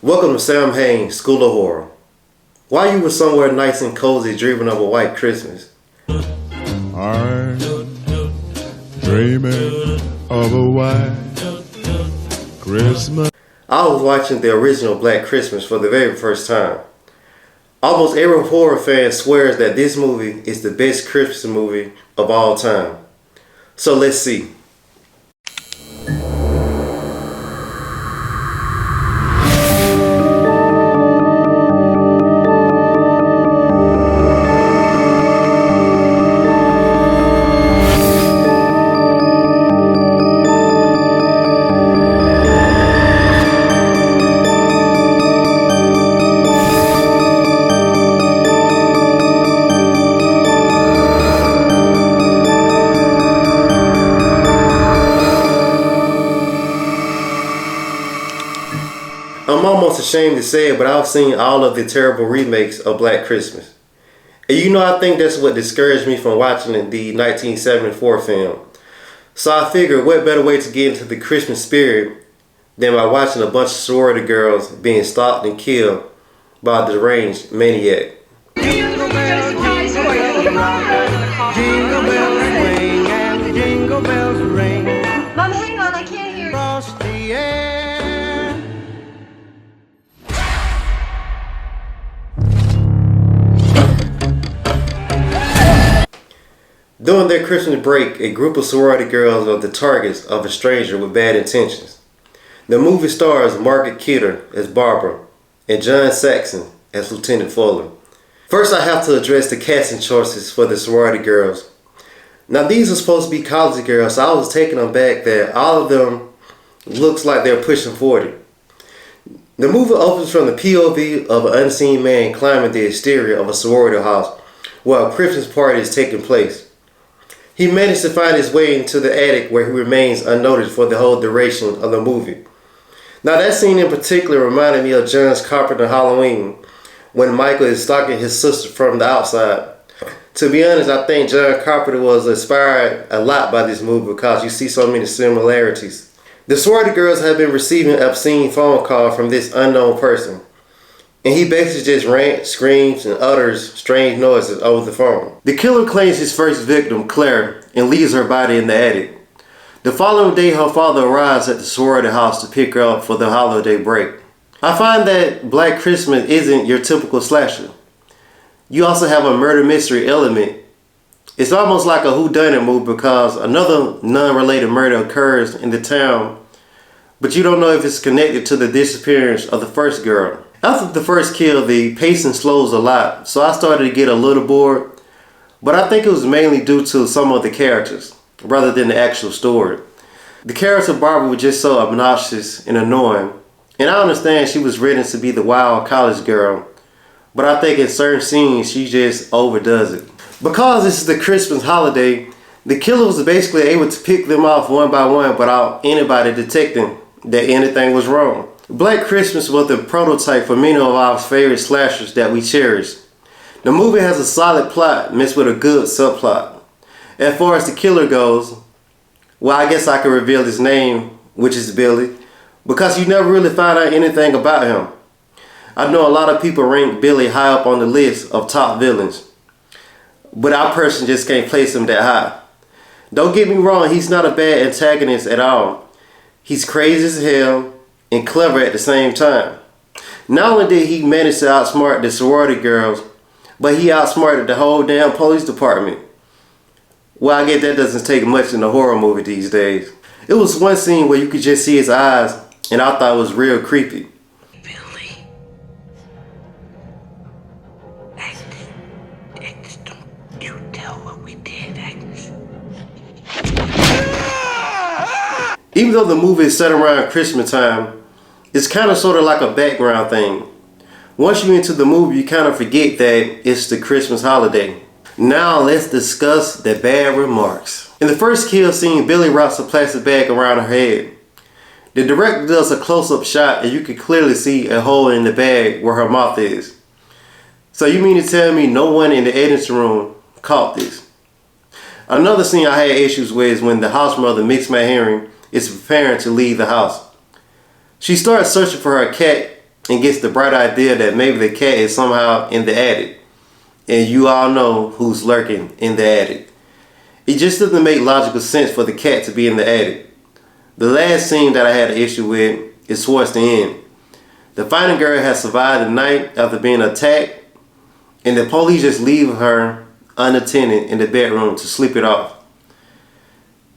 Welcome to Samhain, School of Horror. While you were somewhere nice and cozy dreaming of a white Christmas, I'm dreaming of a white Christmas. I was watching the original Black Christmas for the very first time. Almost every horror fan swears that this movie is the best Christmas movie of all time. So let's see. I'm almost ashamed to say it, but I've seen all of the terrible remakes of Black Christmas. And I think that's what discouraged me from watching the 1974 film. So I figured what better way to get into the Christmas spirit than by watching a bunch of sorority girls being stalked and killed by a deranged maniac. Jingle bells ring and jingle bells ring. Mom, hang on, I can't hear you. Across the air. During their Christmas break, a group of sorority girls are the targets of a stranger with bad intentions. The movie stars Margaret Kidder as Barbara and John Saxon as Lieutenant Fuller. First, I have to address the casting choices for the sorority girls. Now, these are supposed to be college girls, so I was taken aback that all of them looks like they're pushing 40. The movie opens from the POV of an unseen man climbing the exterior of a sorority house while a Christmas party is taking place. He managed to find his way into the attic where he remains unnoticed for the whole duration of the movie. Now, that scene in particular reminded me of John Carpenter's Halloween when Michael is stalking his sister from the outside. To be honest, I think John Carpenter was inspired a lot by this movie because you see so many similarities. The sorority girls have been receiving obscene phone calls from this unknown person, and he basically just rants, screams, and utters strange noises over the phone. The killer claims his first victim, Claire, and leaves her body in the attic. The following day, her father arrives at the sorority house to pick her up for the holiday break. I find that Black Christmas isn't your typical slasher. You also have a murder mystery element. It's almost like a whodunit movie because another non-related murder occurs in the town, but you don't know if it's connected to the disappearance of the first girl. After the first kill, the pacing slows a lot, so I started to get a little bored, but I think it was mainly due to some of the characters, rather than the actual story. The character Barbara was just so obnoxious and annoying, and I understand she was written to be the wild college girl, but I think in certain scenes she just overdoes it. Because this is the Christmas holiday, the killer was basically able to pick them off one by one without anybody detecting that anything was wrong. Black Christmas was the prototype for many of our favorite slashers that we cherish. The movie has a solid plot mixed with a good subplot. As far as the killer goes, well, I guess I could reveal his name, which is Billy, because you never really find out anything about him. I know a lot of people rank Billy high up on the list of top villains, but I personally just can't place him that high. Don't get me wrong, he's not a bad antagonist at all. He's crazy as hell and clever at the same time. Not only did he manage to outsmart the sorority girls, but he outsmarted the whole damn police department. Well, I guess that doesn't take much in a horror movie these days. It was one scene where you could just see his eyes, and I thought it was real creepy. Billy. Agnes, don't you tell what we did, Agnes. Even though the movie is set around Christmas time, it's kind of sort of like a background thing. Once you're into the movie, you kind of forget that it's the Christmas holiday. Now let's discuss the bad remarks. In the first kill scene, Billy wraps a plastic bag around her head. The director does a close-up shot and you can clearly see a hole in the bag where her mouth is. So you mean to tell me no one in the editing room caught this? Another scene I had issues with is when the house mother, Mix My Hearing, is preparing to leave the house. She starts searching for her cat and gets the bright idea that maybe the cat is somehow in the attic. And you all know who's lurking in the attic. It just doesn't make logical sense for the cat to be in the attic. The last scene that I had an issue with is towards the end. The fighting girl has survived the night after being attacked, and the police just leave her unattended in the bedroom to sleep it off.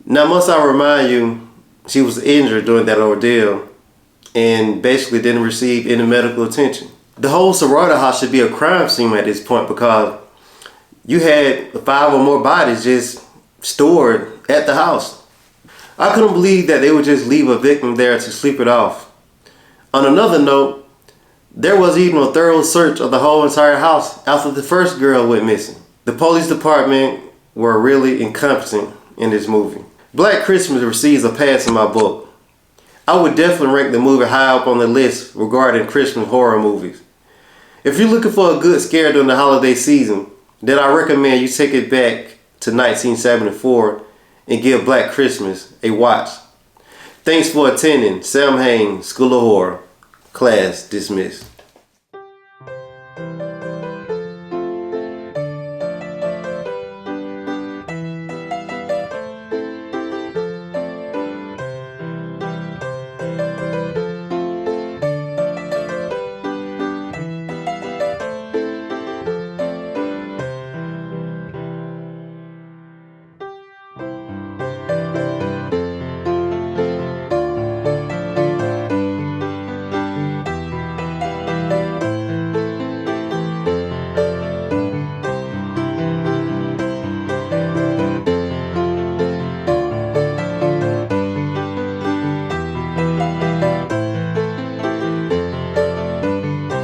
Now, must I remind you, she was injured during that ordeal and basically didn't receive any medical attention. The whole sorority house should be a crime scene at this point, because you had 5 or more bodies just stored at the house. I couldn't believe that they would just leave a victim there to sleep it off. On another note, there was even a thorough search of the whole entire house after the first girl went missing. The police department were really incompetent in this movie. Black Christmas receives a pass in my book. I would definitely rank the movie high up on the list regarding Christmas horror movies. If you're looking for a good scare during the holiday season, then I recommend you take it back to 1974 and give Black Christmas a watch. Thanks for attending Samhain School of Horror. Class dismissed.